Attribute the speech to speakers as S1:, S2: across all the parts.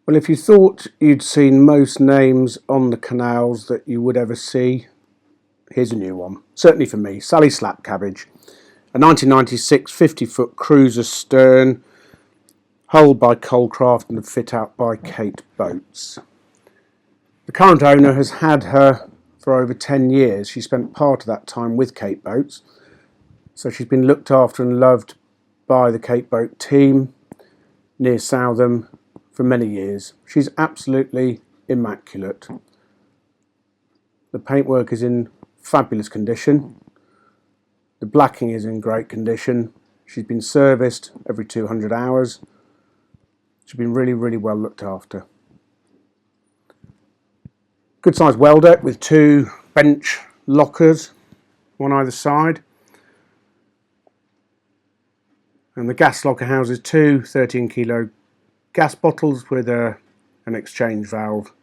S1: Well, if you thought you'd seen most names on the canals that you would ever see, here's a new one. Certainly for me, Sally Slapcabbage. A 1996 50-foot cruiser stern, hulled by Colecraft and fit out by Kate Boats. The current owner has had her for over 10 years. She spent part of that time with Kate Boats, so she's been looked after and loved by the Kate Boat team near Southam for many years. She's absolutely immaculate. The paintwork is in fabulous condition. The blacking is in great condition. She's been serviced every 200 hours. She's been really, really well looked after. Good sized well deck with 2 bench lockers, one either side. And the gas locker houses 2 13-kilo gas bottles with an exchange valve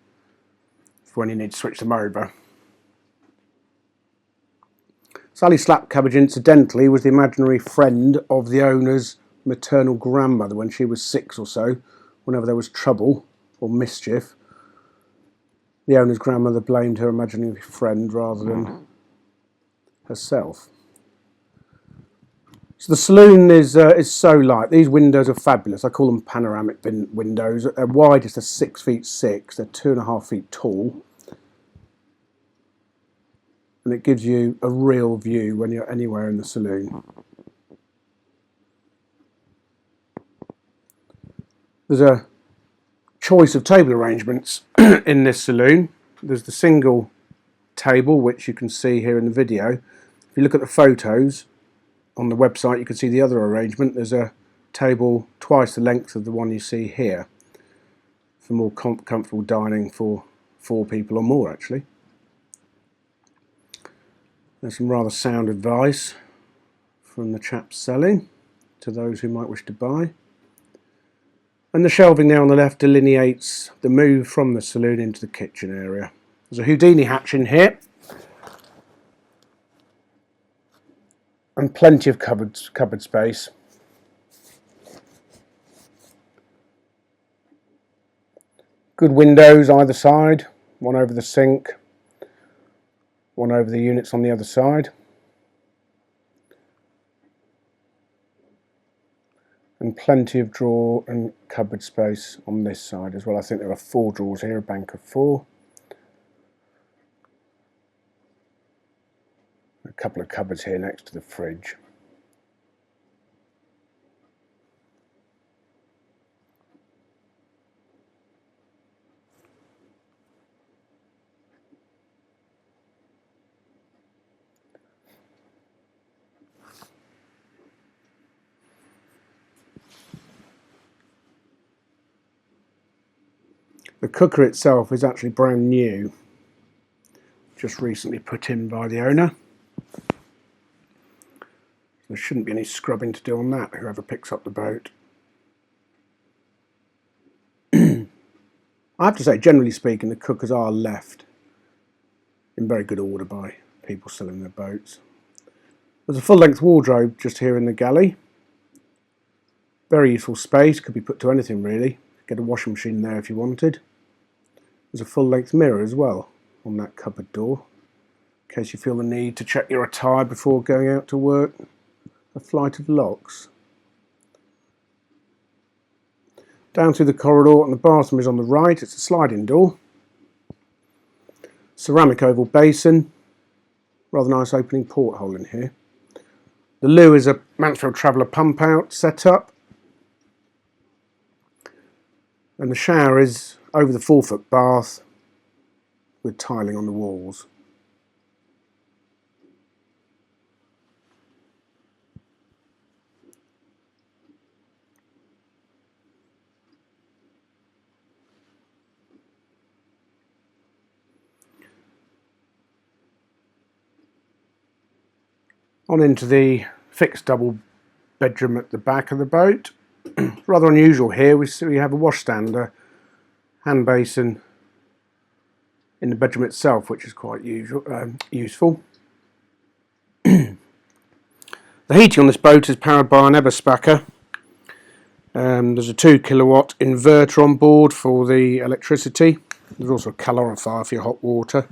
S1: for when you need to switch them over. Sally Slapcabbage, incidentally, was the imaginary friend of the owner's maternal grandmother when she was 6 or so. Whenever there was trouble or mischief, the owner's grandmother blamed her imaginary friend rather than herself. So the saloon is so light. These windows are fabulous. I call them panoramic windows. They're widest are 6 feet 6. They're 2.5 feet tall, and it gives you a real view when you're anywhere in the saloon. There's a choice of table arrangements in this saloon. There's the single table, which you can see here in the video. If you look at the photos on the website, you can see the other arrangement. There's a table twice the length of the one you see here for more comfortable dining for 4 people or more, actually. There's some rather sound advice from the chap selling to those who might wish to buy. And the shelving there on the left delineates the move from the saloon into the kitchen area. There's a Houdini hatch in here, and plenty of cupboard space. Good windows either side, one over the sink, one over the units on the other side. And plenty of drawer and cupboard space on this side as well. I think there are 4 drawers here, a bank of 4. A couple of cupboards here next to the fridge. The cooker itself is actually brand new, just recently put in by the owner. There shouldn't be any scrubbing to do on that, whoever picks up the boat. I have to say, generally speaking, the cookers are left in very good order by people selling their boats. There's a full-length wardrobe just here in the galley. Very useful space, could be put to anything really. Get a washing machine there if you wanted. There's a full-length mirror as well on that cupboard door, in case you feel the need to check your attire before going out to work. A flight of locks. Down through the corridor, and the bathroom is on the right. It's a sliding door. Ceramic oval basin. Rather nice opening porthole in here. The loo is a Mansfield Traveller pump out setup. And the shower is over the 4-foot bath with tiling on the walls. On into the fixed double bedroom at the back of the boat. Rather unusual here. We have a washstand, a hand basin in the bedroom itself, which is quite useful. The heating on this boat is powered by an Eberspacher There's a 2 kilowatt inverter on board for the electricity. There's also a calorifier for your hot water.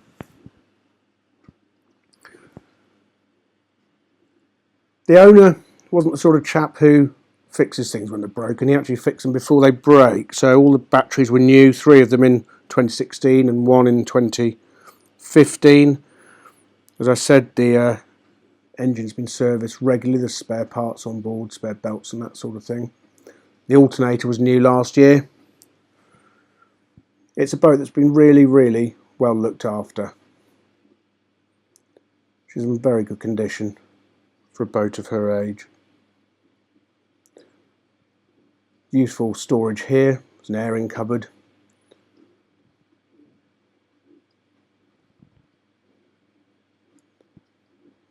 S1: The owner wasn't the sort of chap who fixes things when they're broken. He actually fixed them before they break. So all the batteries were new, 3 of them in 2016 and 1 in 2015. As I said, the engine's been serviced regularly. There's spare parts on board, spare belts and that sort of thing. The alternator was new last year. It's a boat that's been really, really well looked after. She's in very good condition for a boat of her age. Useful storage here. There's an airing cupboard.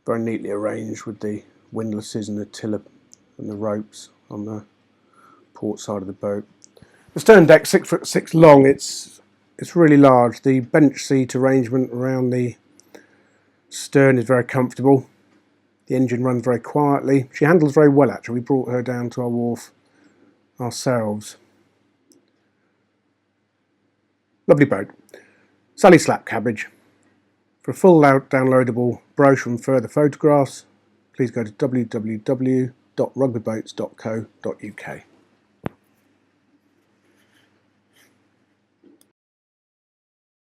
S1: Very neatly arranged with the windlasses and the tiller and the ropes on the port side of the boat. The stern deck 6'6" long. It's really large. The bench seat arrangement around the stern is very comfortable. The engine runs very quietly. She handles very well actually. We brought her down to our wharf ourselves. Lovely boat. Sally Slapcabbage. For a full downloadable brochure and further photographs, please go to www.rugbyboats.co.uk.